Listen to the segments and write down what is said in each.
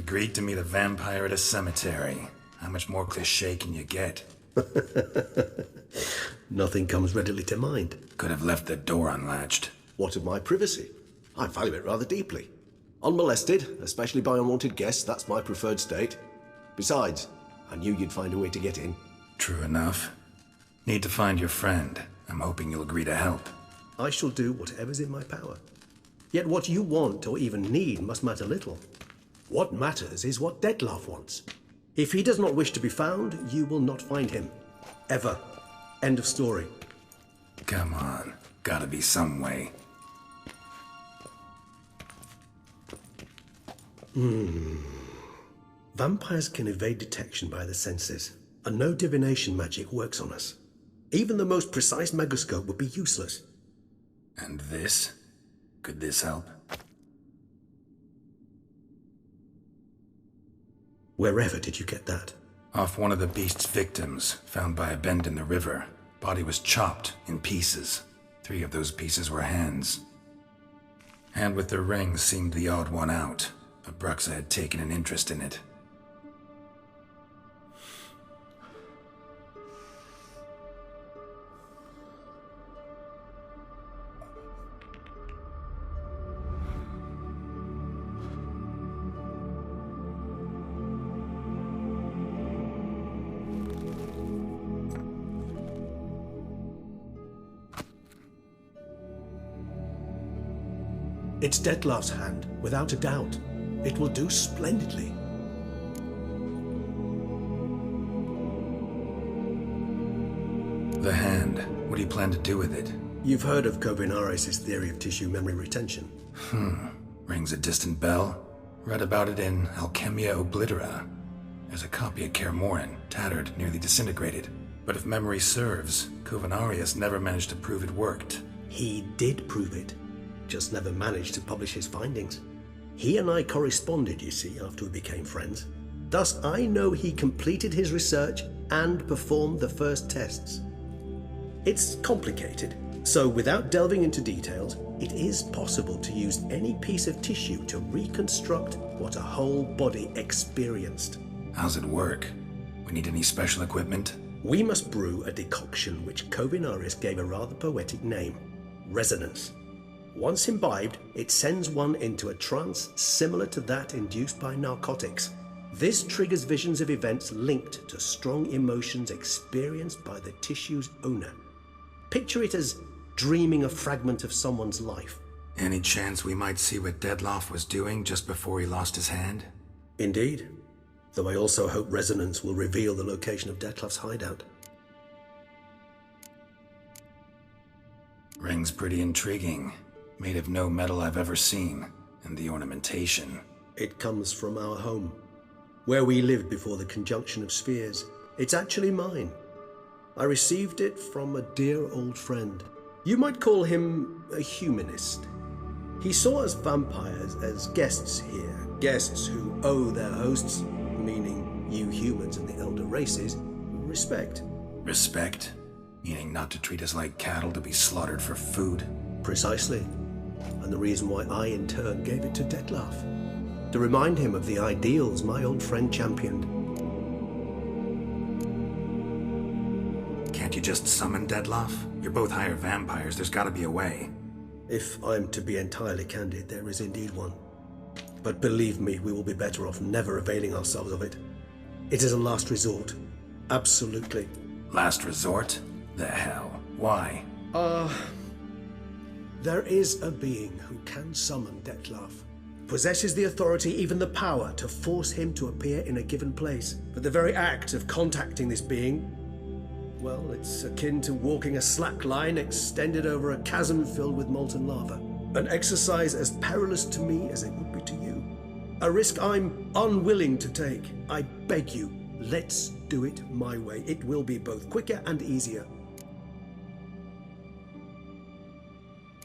agreed to meet a vampire at a cemetery. How much more cliché can you get? Nothing comes readily to mind. Could have left the door unlatched. What of my privacy? I value it rather deeply. Unmolested, especially by unwanted guests, that's my preferred state. Besides, I knew you'd find a way to get in. True enough. Need to find your friend. I'm hoping you'll agree to help. I shall do whatever's in my power. Yet what you want or even need must matter little. What matters is what Dettlaff wants. If he does not wish to be found, you will not find him. Ever. End of story. Come on. Gotta be some way. Vampires can evade detection by the senses, and no divination magic works on us. Even the most precise megascope would be useless. And this? Could this help? Wherever did you get that? Off one of the beast's victims, found by a bend in the river. Body was chopped in pieces. 3 of those pieces were hands. Hand with the ring seemed the odd one out, but Bruxa had taken an interest in it. It's Dettlaff's hand, without a doubt. It will do splendidly. The hand. What do you plan to do with it? You've heard of Kovinaris' theory of tissue memory retention. Rings a distant bell. Read about it in Alchemia Oblitera. There's a copy of Kermoran, tattered, nearly disintegrated. But if memory serves, Kovinaris never managed to prove it worked. He did prove it, just never managed to publish his findings. He and I corresponded, you see, after we became friends. Thus, I know he completed his research and performed the first tests. It's complicated, so without delving into details, it is possible to use any piece of tissue to reconstruct what a whole body experienced. How's it work? We need any special equipment? We must brew a decoction which Kovinaris gave a rather poetic name, resonance. Once imbibed, it sends one into a trance similar to that induced by narcotics. This triggers visions of events linked to strong emotions experienced by the tissue's owner. Picture it as dreaming a fragment of someone's life. Any chance we might see what Dettlaff was doing just before he lost his hand? Indeed. Though I also hope resonance will reveal the location of Dettlaff's hideout. Ring's pretty intriguing. Made of no metal I've ever seen. And the ornamentation. It comes from our home, where we lived before the conjunction of spheres. It's actually mine. I received it from a dear old friend. You might call him a humanist. He saw us vampires as guests here, guests who owe their hosts, meaning you humans and the elder races, respect. Respect? Meaning not to treat us like cattle to be slaughtered for food? Precisely. And the reason why I, in turn, gave it to Dettlaff. To remind him of the ideals my old friend championed. Can't you just summon Dettlaff? You're both higher vampires, there's gotta be a way. If I'm to be entirely candid, there is indeed one. But believe me, we will be better off never availing ourselves of it. It is a last resort. Absolutely. Last resort? The hell? Why? There is a being who can summon Dettlaff. Possesses the authority, even the power, to force him to appear in a given place. But the very act of contacting this being, well, it's akin to walking a slack line extended over a chasm filled with molten lava. An exercise as perilous to me as it would be to you. A risk I'm unwilling to take. I beg you, let's do it my way. It will be both quicker and easier.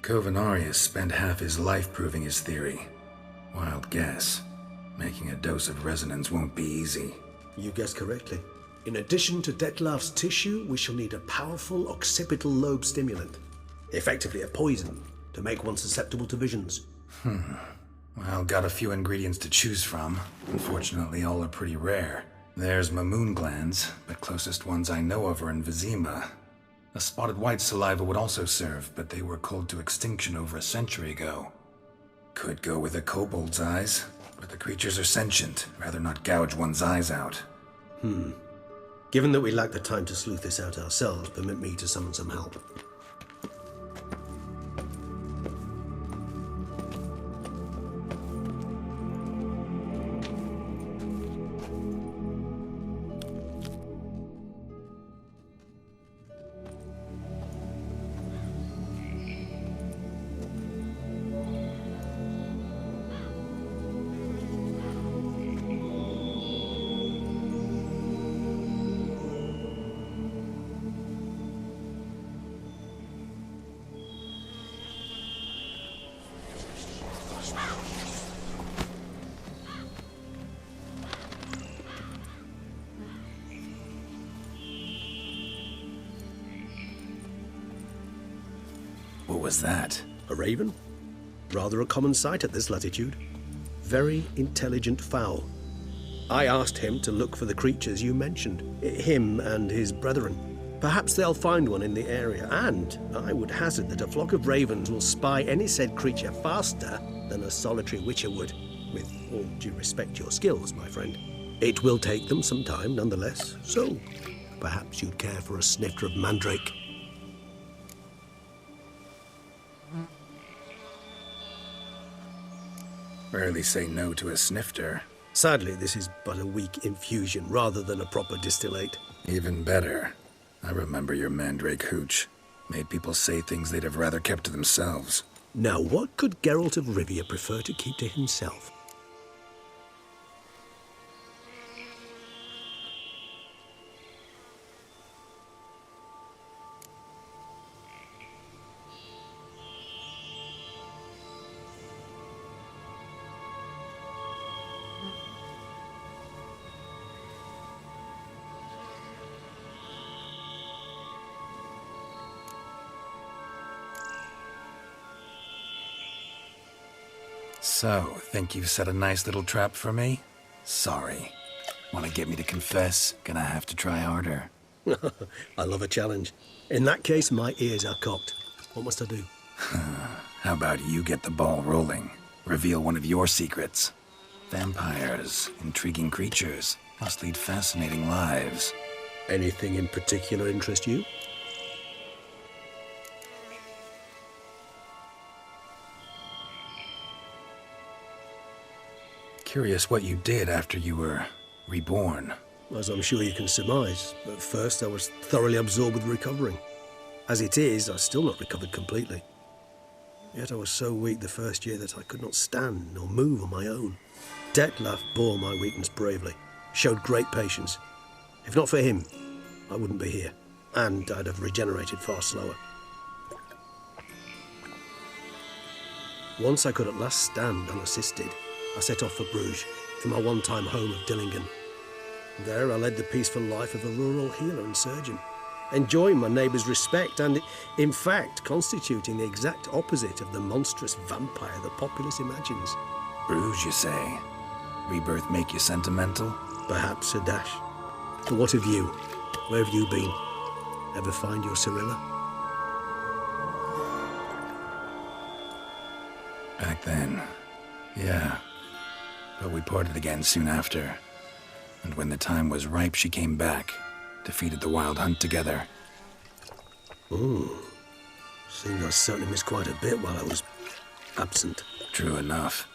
Kovinaris spent half his life proving his theory. Wild guess. Making a dose of resonance won't be easy. You guessed correctly. In addition to Dettlaff's tissue, we shall need a powerful occipital lobe stimulant. Effectively a poison, to make one susceptible to visions. Well, got a few ingredients to choose from. Unfortunately, all are pretty rare. There's Mamoon glands, but closest ones I know of are in Vizima. A spotted white saliva would also serve, but they were culled to extinction over a century ago. Could go with a kobold's eyes, but the creatures are sentient. Rather not gouge one's eyes out. Given that we lack the time to sleuth this out ourselves, permit me to summon some help. What was that? A raven? Rather a common sight at this latitude. Very intelligent fowl. I asked him to look for the creatures you mentioned, him and his brethren. Perhaps they'll find one in the area, and I would hazard that a flock of ravens will spy any said creature faster than a solitary witcher would. With all due respect to your skills, my friend. It will take them some time, nonetheless, so perhaps you'd care for a snifter of mandrake. Rarely say no to a snifter. Sadly, this is but a weak infusion rather than a proper distillate. Even better. I remember your mandrake hooch. Made people say things they'd have rather kept to themselves. Now, what could Geralt of Rivia prefer to keep to himself? So, think you've set a nice little trap for me? Sorry. Want to get me to confess? Gonna have to try harder. I love a challenge. In that case, my ears are cocked. What must I do? How about you get the ball rolling? Reveal one of your secrets. Vampires, intriguing creatures, must lead fascinating lives. Anything in particular interest you? Curious what you did after you were reborn. As I'm sure you can surmise, at first I was thoroughly absorbed with recovering. As it is, I've still not recovered completely. Yet I was so weak the first year that I could not stand nor move on my own. Detlef bore my weakness bravely, showed great patience. If not for him, I wouldn't be here, and I'd have regenerated far slower. Once I could at last stand unassisted, I set off for Bruges, for my one-time home of Dillingen. There I led the peaceful life of a rural healer and surgeon, enjoying my neighbours' respect and, in fact, constituting the exact opposite of the monstrous vampire the populace imagines. Bruges, you say? Rebirth make you sentimental? Perhaps a dash. But what of you? Where have you been? Ever find your Cirilla? Back then, yeah. But we parted again soon after. And when the time was ripe, she came back, defeated the Wild Hunt together. Seems I certainly missed quite a bit while I was absent. True enough.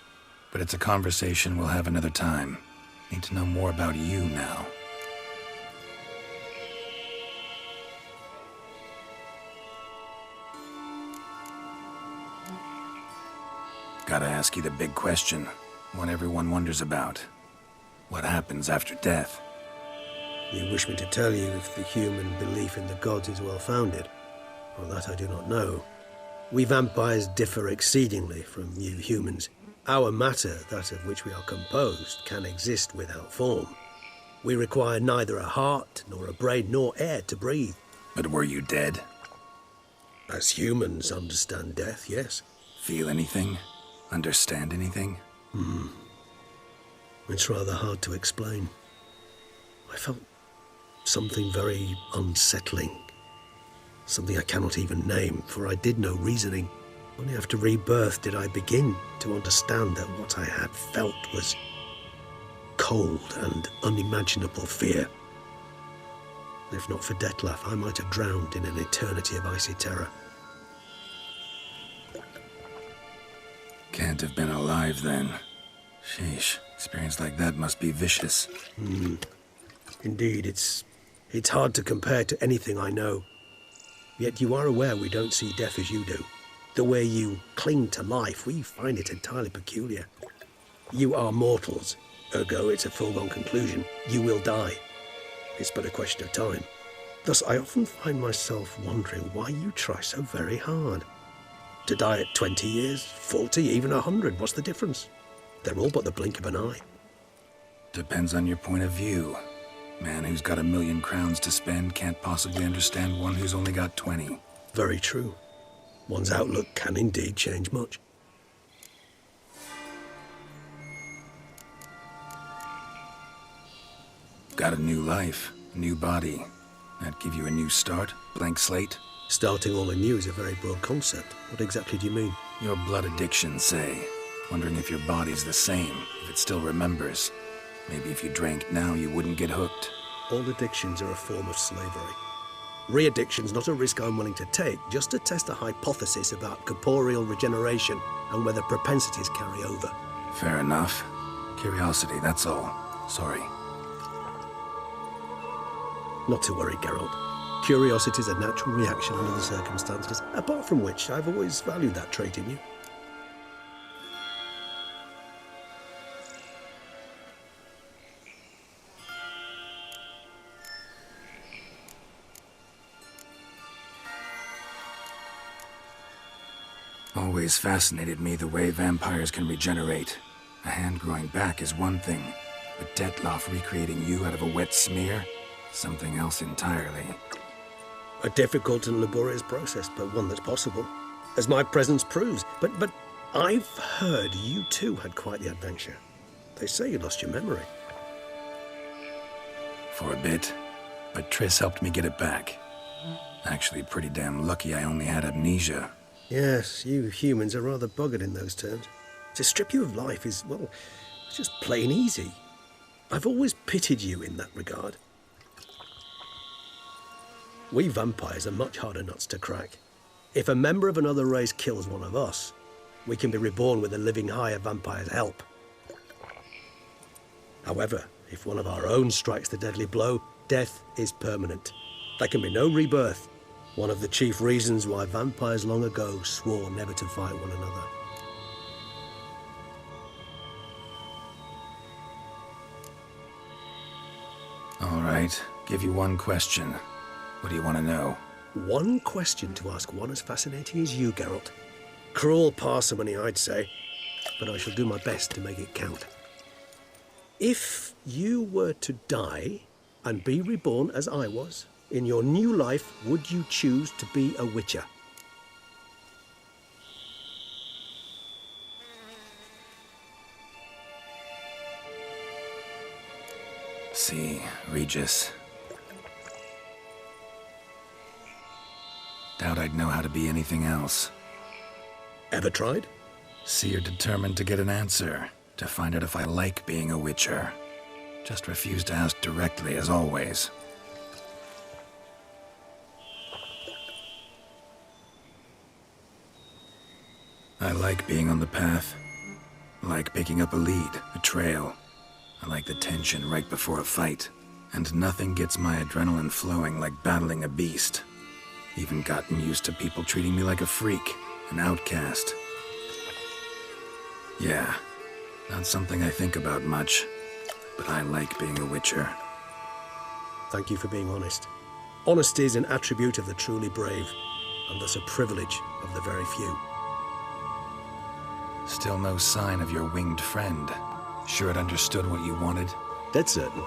But it's a conversation we'll have another time. Need to know more about you now. Gotta ask you the big question. One everyone wonders about. What happens after death? You wish me to tell you if the human belief in the gods is well-founded? Well, that I do not know. We vampires differ exceedingly from you humans. Our matter, that of which we are composed, can exist without form. We require neither a heart, nor a brain, nor air to breathe. But were you dead? As humans understand death, yes. Feel anything? Understand anything? It's rather hard to explain. I felt something very unsettling. Something I cannot even name, for I did no reasoning. Only after rebirth did I begin to understand that what I had felt was cold and unimaginable fear. If not for Detlef, I might have drowned in an eternity of icy terror. Can't have been alive then. Sheesh, experience like that must be vicious. Indeed, it's hard to compare to anything I know. Yet you are aware we don't see death as you do. The way you cling to life, we find it entirely peculiar. You are mortals, ergo it's a foregone conclusion. You will die. It's but a question of time. Thus, I often find myself wondering why you try so very hard. To die at 20 years, 40, even 100, what's the difference? They're all but the blink of an eye. Depends on your point of view. Man who's got 1,000,000 crowns to spend can't possibly understand one who's only got 20. Very true. One's outlook can indeed change much. Got a new life, a new body. That give you a new start? Blank slate? Starting all anew is a very broad concept. What exactly do you mean? Your blood addiction, say. Wondering if your body's the same, if it still remembers. Maybe if you drank now, you wouldn't get hooked. All addictions are a form of slavery. Re-addiction's not a risk I'm willing to take, just to test a hypothesis about corporeal regeneration and whether propensities carry over. Fair enough. Curiosity, that's all. Sorry. Not to worry, Geralt. Curiosity is a natural reaction under the circumstances, apart from which I've always valued that trait in you. Always fascinated me the way vampires can regenerate. A hand growing back is one thing, but Dettlaff recreating you out of a wet smear? Something else entirely. A difficult and laborious process, but one that's possible, as my presence proves. But I've heard you too had quite the adventure. They say you lost your memory. For a bit, but Triss helped me get it back. Actually, pretty damn lucky I only had amnesia. Yes, you humans are rather buggered in those terms. To strip you of life is, well, it's just plain easy. I've always pitied you in that regard. We vampires are much harder nuts to crack. If a member of another race kills one of us, we can be reborn with a living high of vampire's help. However, if one of our own strikes the deadly blow, death is permanent. There can be no rebirth. One of the chief reasons why vampires long ago swore never to fight one another. All right, give you one question. What do you want to know? One question to ask one as fascinating as you, Geralt. Cruel parsimony, I'd say, but I shall do my best to make it count. If you were to die and be reborn as I was, in your new life, would you choose to be a Witcher? See, Regis. Doubt I'd know how to be anything else. Ever tried? See, you're determined to get an answer, to find out if I like being a Witcher. Just refuse to ask directly, as always. I like being on the path. I like picking up a lead, a trail. I like the tension right before a fight. And nothing gets my adrenaline flowing like battling a beast. Even gotten used to people treating me like a freak, an outcast. Yeah, not something I think about much, but I like being a Witcher. Thank you for being honest. Honesty is an attribute of the truly brave, and thus a privilege of the very few. Still no sign of your winged friend. Sure it understood what you wanted? Dead certain.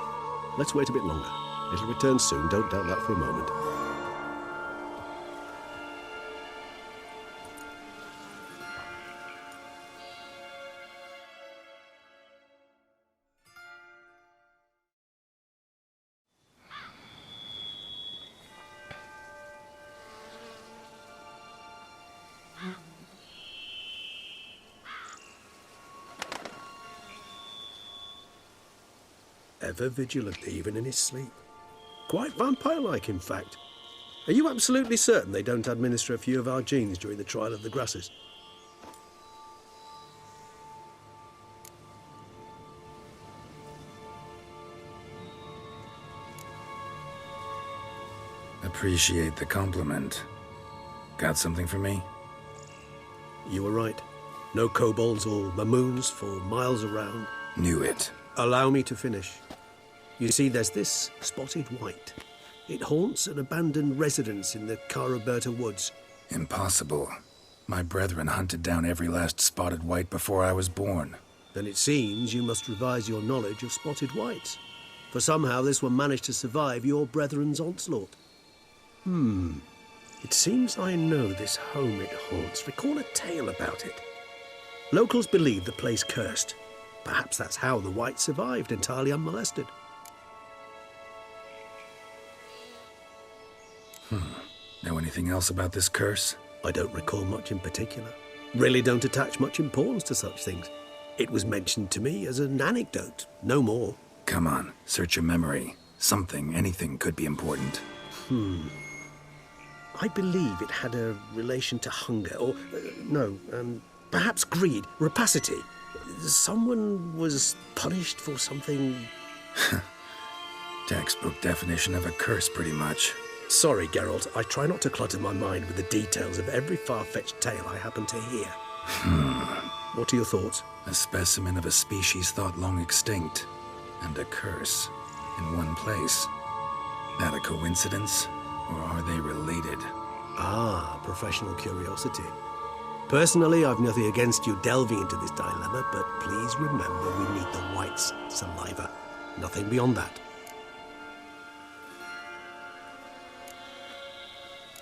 Let's wait a bit longer. It'll return soon, don't doubt that for a moment. Ever vigilant, even in his sleep. Quite vampire-like, in fact. Are you absolutely certain they don't administer a few of our genes during the trial of the grasses? Appreciate the compliment. Got something for me? You were right. No kobolds or mamoons for miles around. Knew it. Allow me to finish. You see, there's this spotted white. It haunts an abandoned residence in the Caraberta woods. Impossible. My brethren hunted down every last spotted white before I was born. Then it seems you must revise your knowledge of spotted whites. For somehow this one managed to survive your brethren's onslaught. It seems I know this home it haunts. Recall a tale about it. Locals believe the place cursed. Perhaps that's how the white survived entirely unmolested. Know anything else about this curse? I don't recall much in particular. Really don't attach much importance to such things. It was mentioned to me as an anecdote, no more. Come on, search your memory. Something, anything could be important. I believe it had a relation to hunger, or, perhaps greed, rapacity. Someone was punished for something... Textbook definition of a curse, pretty much. Sorry, Geralt, I try not to clutter my mind with the details of every far-fetched tale I happen to hear. What are your thoughts? A specimen of a species thought long extinct, and a curse in one place. That a coincidence, or are they related? Ah, professional curiosity. Personally, I've nothing against you delving into this dilemma, but please remember we need the white's saliva. Nothing beyond that.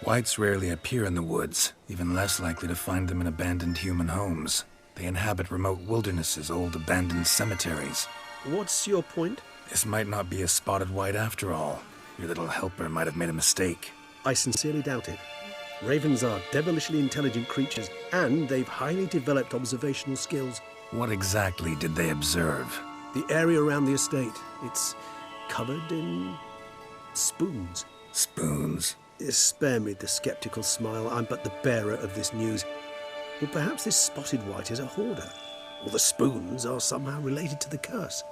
Whites rarely appear in the woods, even less likely to find them in abandoned human homes. They inhabit remote wildernesses, old abandoned cemeteries. What's your point? This might not be a spotted white after all. Your little helper might have made a mistake. I sincerely doubt it. Ravens are devilishly intelligent creatures, and they've highly developed observational skills. What exactly did they observe? The area around the estate, it's covered in spoons. Spoons? Spare me the skeptical smile. I'm but the bearer of this news. Or perhaps this spotted white is a hoarder, or the spoons are somehow related to the curse.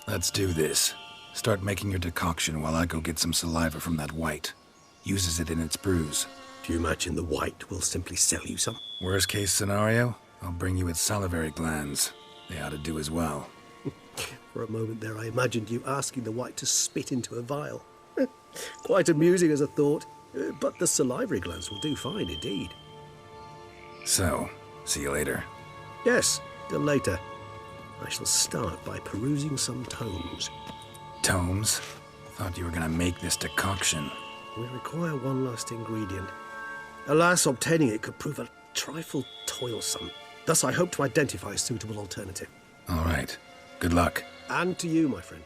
Let's do this. Start making your decoction while I go get some saliva from that white. Uses it in its brews. Do you imagine the white will simply sell you some? Worst case scenario, I'll bring you its salivary glands. They ought to do as well. For a moment there, I imagined you asking the white to spit into a vial. Quite amusing as a thought, but the salivary glands will do fine indeed. So, see you later. Yes, till later. I shall start by perusing some tomes. Tomes? Thought you were gonna make this decoction. We require one last ingredient. Alas, obtaining it could prove a trifle toilsome. Thus, I hope to identify a suitable alternative. All right. Good luck. And to you, my friend.